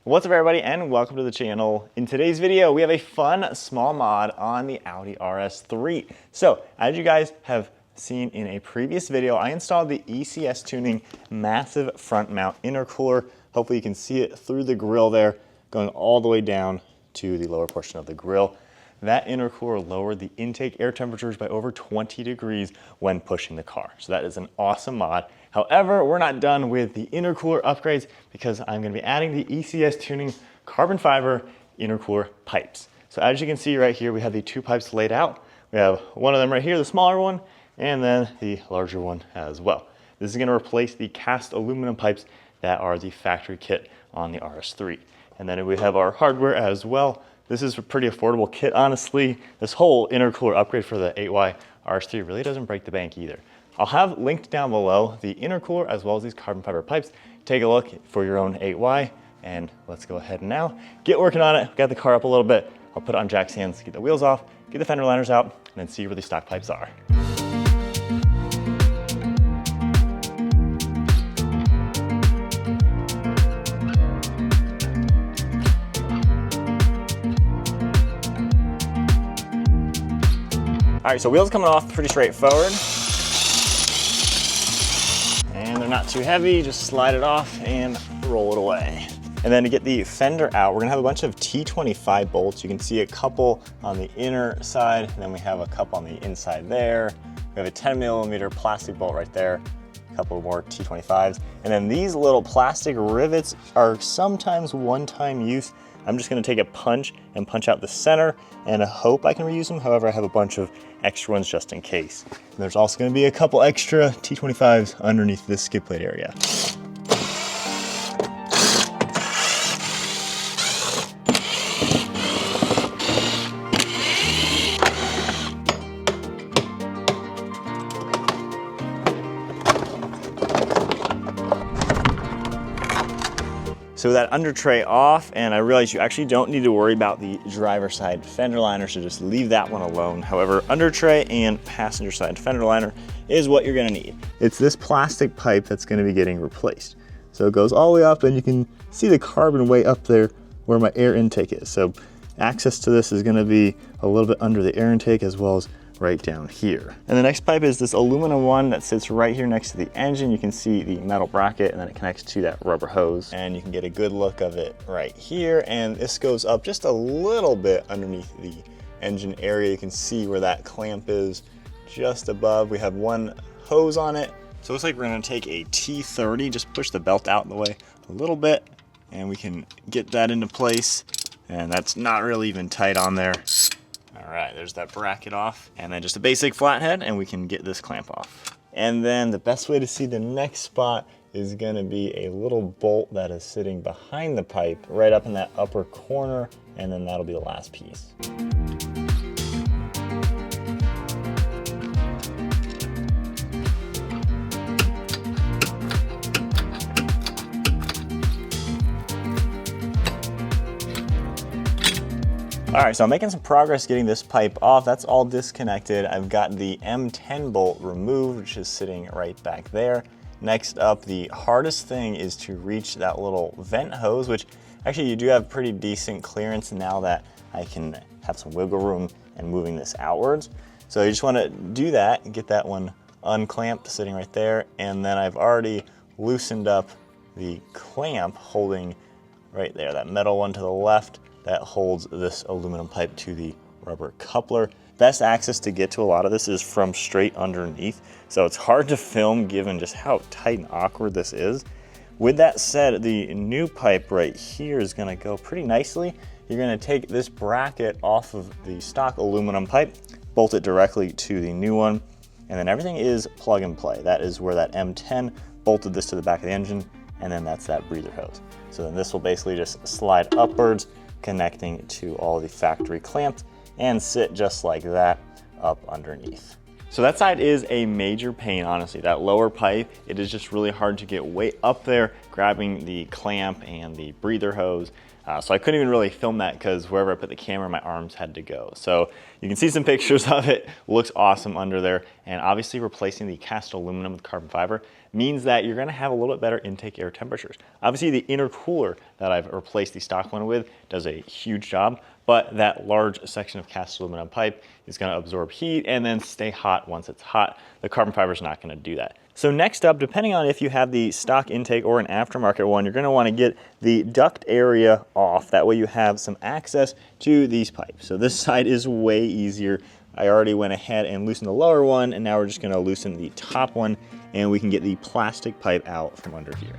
What's up everybody and welcome to the channel. In today's video, we have a fun small mod on the Audi RS3. So as you guys have seen in a previous video, I installed the ECS Tuning massive front mount intercooler. Hopefully you can see it through the grill there, going all the way down to the lower portion of the grill. That intercooler lowered the intake air temperatures by over 20 degrees when pushing the car. So that is an awesome mod. However, we're not done with the intercooler upgrades because I'm going to be adding the ECS Tuning carbon fiber intercooler pipes. So as you can see right here, we have the two pipes laid out. We have one of them right here, the smaller one, and then the larger one as well. This is going to replace the cast aluminum pipes that are the factory kit on the RS3. And then we have our hardware as well. This is a pretty affordable kit, honestly. This whole intercooler upgrade for the 8Y RS3 really doesn't break the bank either. I'll have linked down below the intercooler as well as these carbon fiber pipes. Take a look for your own 8Y, and let's go ahead and now get working on it. Got the car up a little bit. I'll put it on Jack's hands, get the wheels off, get the fender liners out, and then see where the stock pipes are. All right, so wheels coming off pretty straightforward. And they're not too heavy, just slide it off and roll it away. And then to get the fender out, we're gonna have a bunch of T25 bolts. You can see a couple on the inner side, and then we have a couple on the inside there. We have a 10mm plastic bolt right there, a couple more T25s. And then these little plastic rivets are sometimes one-time use. I'm just gonna take a punch and punch out the center and I hope I can reuse them. However, I have a bunch of extra ones just in case. And there's also gonna be a couple extra T25s underneath this skid plate area. So with that under tray off, and I realize you actually don't need to worry about the driver side fender liner, so just leave that one alone. However, under tray and passenger side fender liner is what you're gonna need. It's this plastic pipe that's gonna be getting replaced. So it goes all the way up and you can see the carbon way up there where my air intake is. So access to this is gonna be a little bit under the air intake as well as right down here. And the next pipe is this aluminum one that sits right here next to the engine. You can see the metal bracket and then it connects to that rubber hose and you can get a good look of it right here. And this goes up just a little bit underneath the engine area. You can see where that clamp is just above. We have one hose on it. So it looks like we're gonna take a T30, just push the belt out the way a little bit and we can get that into place. And that's not really even tight on there. All right, there's that bracket off. And then just a basic flathead and we can get this clamp off. And then the best way to see the next spot is gonna be a little bolt that is sitting behind the pipe right up in that upper corner, and then that'll be the last piece. All right, so I'm making some progress getting this pipe off. That's all disconnected. I've got the M10 bolt removed, which is sitting right back there. Next up, the hardest thing is to reach that little vent hose, which actually you do have pretty decent clearance now that I can have some wiggle room and moving this outwards. So you just wanna do that and get that one unclamped sitting right there. And then I've already loosened up the clamp holding right there, that metal one to the left that holds this aluminum pipe to the rubber coupler. Best access to get to a lot of this is from straight underneath, so it's hard to film given just how tight and awkward this is. With that said, the new pipe right here is gonna go pretty nicely. You're gonna take this bracket off of the stock aluminum pipe, bolt it directly to the new one, and then everything is plug and play. That is where that M10 bolted this to the back of the engine, and then that's that breather hose. So then this will basically just slide upwards, connecting to all the factory clamps and sit just like that up underneath. So that side is a major pain, honestly. That lower pipe, it is just really hard to get way up there, grabbing the clamp and the breather hose. So I couldn't even really film that because wherever I put the camera, my arms had to go. So you can see some pictures of it. Looks awesome under there. And obviously replacing the cast aluminum with carbon fiber means that you're gonna have a little bit better intake air temperatures. Obviously the intercooler that I've replaced the stock one with does a huge job, but that large section of cast aluminum pipe is gonna absorb heat and then stay hot once it's hot. The carbon fiber is not gonna do that. So next up, depending on if you have the stock intake or an aftermarket one, you're gonna wanna get the duct area off. That way you have some access to these pipes. So this side is way easier. I already went ahead and loosened the lower one, and now we're just gonna loosen the top one, and we can get the plastic pipe out from under here.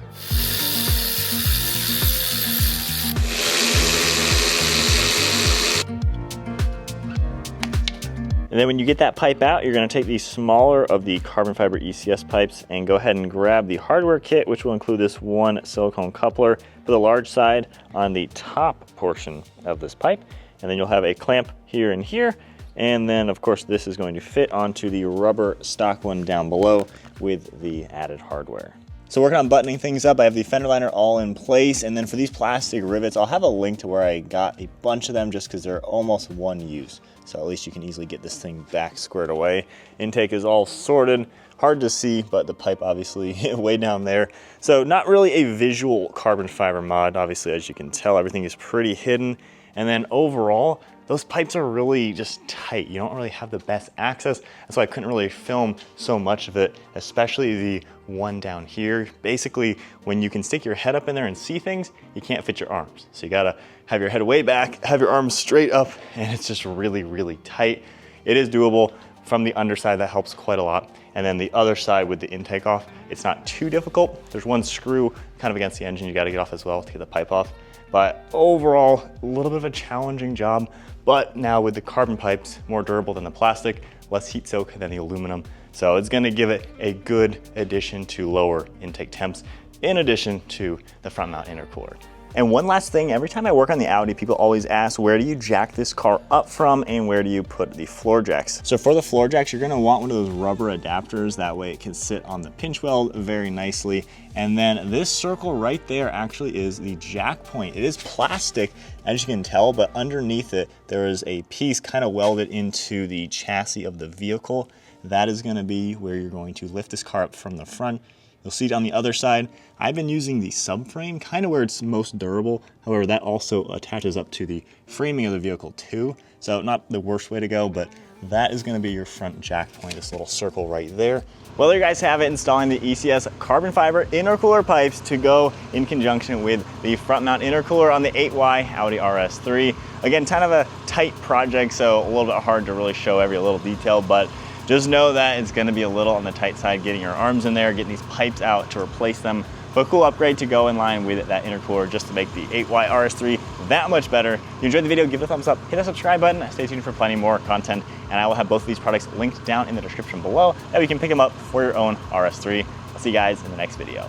And then when you get that pipe out, you're gonna take the smaller of the carbon fiber ECS pipes and go ahead and grab the hardware kit, which will include this one silicone coupler for the large side on the top portion of this pipe. And then you'll have a clamp here and here. And then of course, this is going to fit onto the rubber stock one down below with the added hardware. So working on buttoning things up, I have the fender liner all in place. And then for these plastic rivets, I'll have a link to where I got a bunch of them just because they're almost one use. So at least you can easily get this thing back squared away. Intake is all sorted, hard to see, but the pipe obviously way down there. So not really a visual carbon fiber mod. Obviously, as you can tell, everything is pretty hidden. And then overall, those pipes are really just tight. You don't really have the best access. That's why I couldn't really film so much of it, especially the one down here. Basically, when you can stick your head up in there and see things, you can't fit your arms. So you gotta have your head way back, have your arms straight up, and it's just really, really tight. It is doable. From the underside, that helps quite a lot. And then the other side with the intake off, it's not too difficult. There's one screw kind of against the engine you gotta get off as well to get the pipe off. But overall, a little bit of a challenging job. But now with the carbon pipes, more durable than the plastic, less heat soak than the aluminum. So it's gonna give it a good addition to lower intake temps, in addition to the front mount intercooler. And one last thing, every time I work on the Audi, people always ask, where do you jack this car up from and where do you put the floor jacks? So for the floor jacks, you're gonna want one of those rubber adapters. That way it can sit on the pinch weld very nicely. And then this circle right there actually is the jack point. It is plastic, as you can tell, but underneath it, there is a piece kind of welded into the chassis of the vehicle. That is gonna be where you're going to lift this car up from the front. You'll see it on the other side. I've been using the subframe, kind of where it's most durable. However, that also attaches up to the framing of the vehicle too. So not the worst way to go, but that is gonna be your front jack point, this little circle right there. Well, there you guys have it, installing the ECS carbon fiber intercooler pipes to go in conjunction with the front mount intercooler on the 8Y Audi RS3. Again, kind of a tight project, so a little bit hard to really show every little detail, but just know that it's gonna be a little on the tight side getting your arms in there, getting these pipes out to replace them. But cool upgrade to go in line with that intercooler just to make the 8Y RS3 that much better. If you enjoyed the video, give it a thumbs up, hit that subscribe button, stay tuned for plenty more content, and I will have both of these products linked down in the description below that you can pick them up for your own RS3. I'll see you guys in the next video.